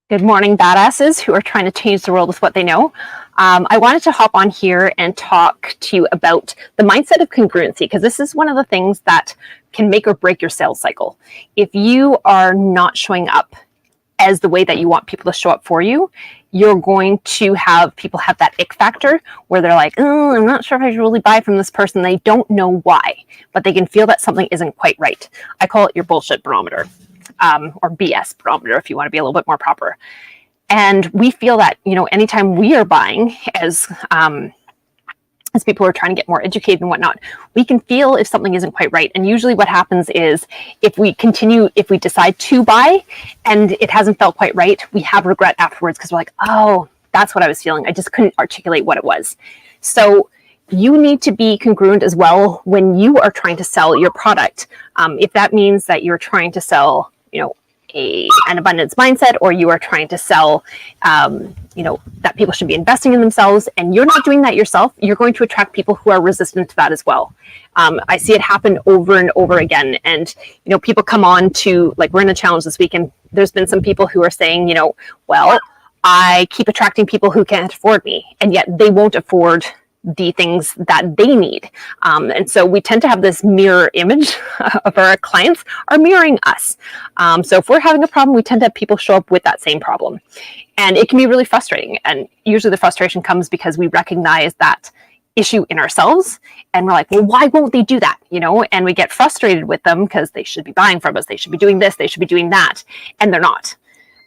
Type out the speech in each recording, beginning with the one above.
Good morning, badasses who are trying to change the world with what they know. I wanted to hop on here and talk to you about the mindset of congruency, because this is one of the things that can make or break your sales cycle. If you are not showing up as the way that you want people to show up for you, you're going to have people have that ick factor where they're like, oh, I'm not sure if I should really buy from this person. They don't know why, but they can feel that something isn't quite right. I call it your bullshit barometer. Or BS barometer, if you want to be a little bit more proper. And we feel that, anytime we are buying as people who are trying to get more educated and whatnot, we can feel if something isn't quite right. And usually what happens is if we decide to buy and it hasn't felt quite right, we have regret afterwards because we're like, oh, that's what I was feeling. I just couldn't articulate what it was. So you need to be congruent as well when you are trying to sell your product. If that means that you're trying to sell, an abundance mindset, or you are trying to sell, that people should be investing in themselves, and you're not doing that yourself, you're going to attract people who are resistant to that as well. I see it happen over and over again. And, people come on to, like, we're in a challenge this week, and there's been some people who are saying, well, I keep attracting people who can't afford me, and yet they won't afford the things that they need. And so we tend to have this mirror image of our clients are mirroring us. So if we're having a problem, we tend to have people show up with that same problem. And it can be really frustrating. And usually the frustration comes because we recognize that issue in ourselves. And we're like, well, why won't they do that? And we get frustrated with them because they should be buying from us. They should be doing this. They should be doing that. And they're not.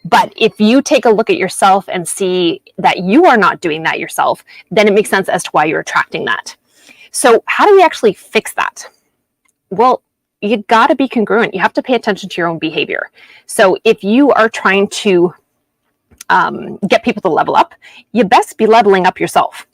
But if you take a look at yourself and see that you are not doing that yourself, then it makes sense as to why you're attracting that. So how do we actually fix that? Well, you got to be congruent. You have to pay attention to your own behavior. So if you are trying to get people to level up, you best be leveling up yourself.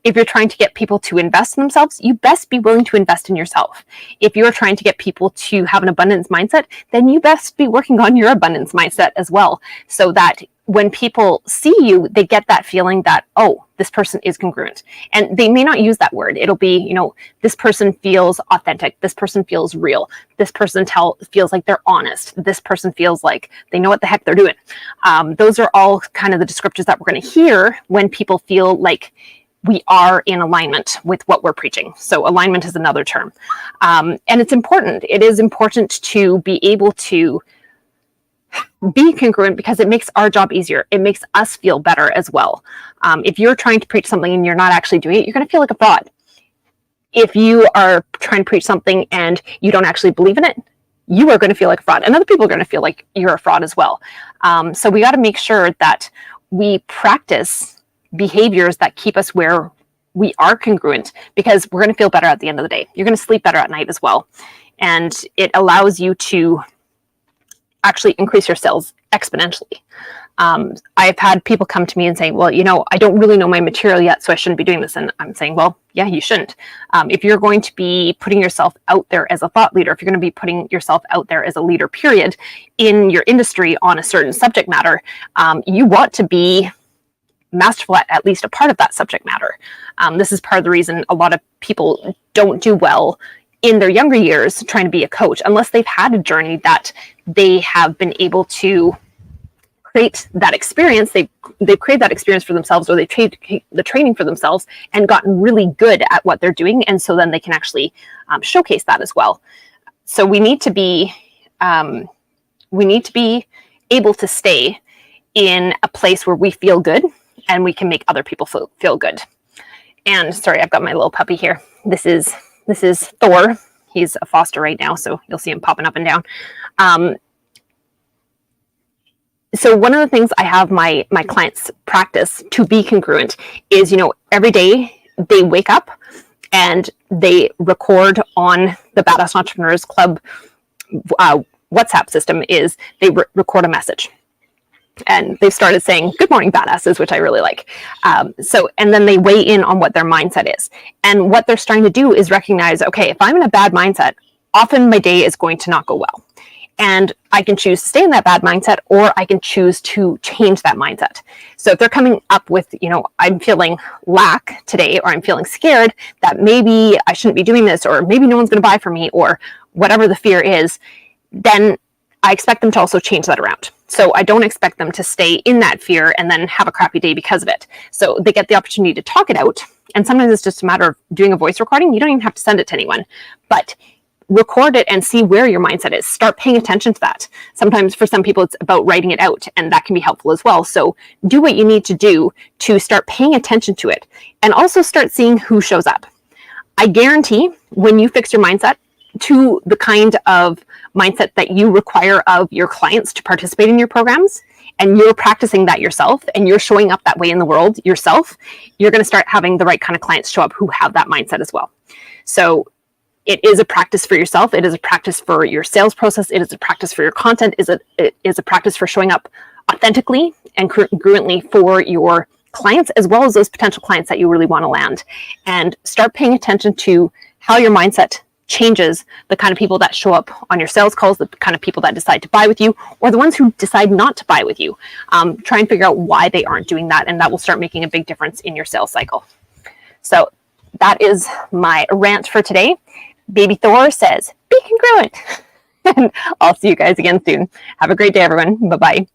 If you're trying to get people to invest in themselves, you best be willing to invest in yourself. If you're trying to get people to have an abundance mindset, then you best be working on your abundance mindset as well, so that when people see you, they get that feeling that, oh, this person is congruent. And they may not use that word. It'll be, this person feels authentic. This person feels real. This person feels like they're honest. This person feels like they know what the heck they're doing. Those are all kind of the descriptors that we're going to hear when people feel like we are in alignment with what we're preaching. So alignment is another term. And it's important. It is important to be able to be congruent because it makes our job easier. It makes us feel better as well. If you're trying to preach something and you're not actually doing it, you're going to feel like a fraud. If you are trying to preach something and you don't actually believe in it, you are going to feel like a fraud. And other people are going to feel like you're a fraud as well. So we got to make sure that we practice behaviors that keep us where we are congruent, because we're going to feel better at the end of the day. You're going to sleep better at night as well. And it allows you to actually increase your sales exponentially. I've had people come to me and say, well, I don't really know my material yet, so I shouldn't be doing this. And I'm saying, well, yeah, you shouldn't. If you're going to be putting yourself out there as a thought leader, if you're going to be putting yourself out there as a leader, period, in your industry on a certain subject matter, you want to be masterful at least a part of that subject matter. This is part of the reason a lot of people don't do well in their younger years trying to be a coach, unless they've had a journey that they have been able to create that experience. They've created that experience for themselves, or they've created the training for themselves and gotten really good at what they're doing. And so then they can actually showcase that as well. So we need to be able to stay in a place where we feel good and we can make other people feel good. And sorry, I've got my little puppy here. This is Thor. He's a foster right now, so you'll see him popping up and down. So one of the things I have my clients practice to be congruent is, every day they wake up and they record on the Badass Entrepreneurs Club WhatsApp system. Is they record a message. And they've started saying, good morning, badasses, which I really like. And then they weigh in on what their mindset is. And what they're starting to do is recognize, okay, if I'm in a bad mindset, often my day is going to not go well. And I can choose to stay in that bad mindset, or I can choose to change that mindset. So if they're coming up with, I'm feeling lack today, or I'm feeling scared that maybe I shouldn't be doing this, or maybe no one's going to buy from me, or whatever the fear is, then I expect them to also change that around. So I don't expect them to stay in that fear and then have a crappy day because of it. So they get the opportunity to talk it out. And sometimes it's just a matter of doing a voice recording. You don't even have to send it to anyone, but record it and see where your mindset is. Start paying attention to that. Sometimes for some people, it's about writing it out, and that can be helpful as well. So do what you need to do to start paying attention to it, and also start seeing who shows up. I guarantee when you fix your mindset to the kind of mindset that you require of your clients to participate in your programs, and you're practicing that yourself, and you're showing up that way in the world yourself, you're going to start having the right kind of clients show up who have that mindset as well. So it is a practice for yourself. It is a practice for your sales process. It is a practice for your content. It is a practice for showing up authentically and congruently for your clients, as well as those potential clients that you really want to land. And start paying attention to how your mindset changes the kind of people that show up on your sales calls, the kind of people that decide to buy with you, or the ones who decide not to buy with you. Try and figure out why they aren't doing that, and that will start making a big difference in your sales cycle. So that is my rant for today. Baby Thor says, be congruent. And I'll see you guys again soon. Have a great day, everyone. Bye-bye.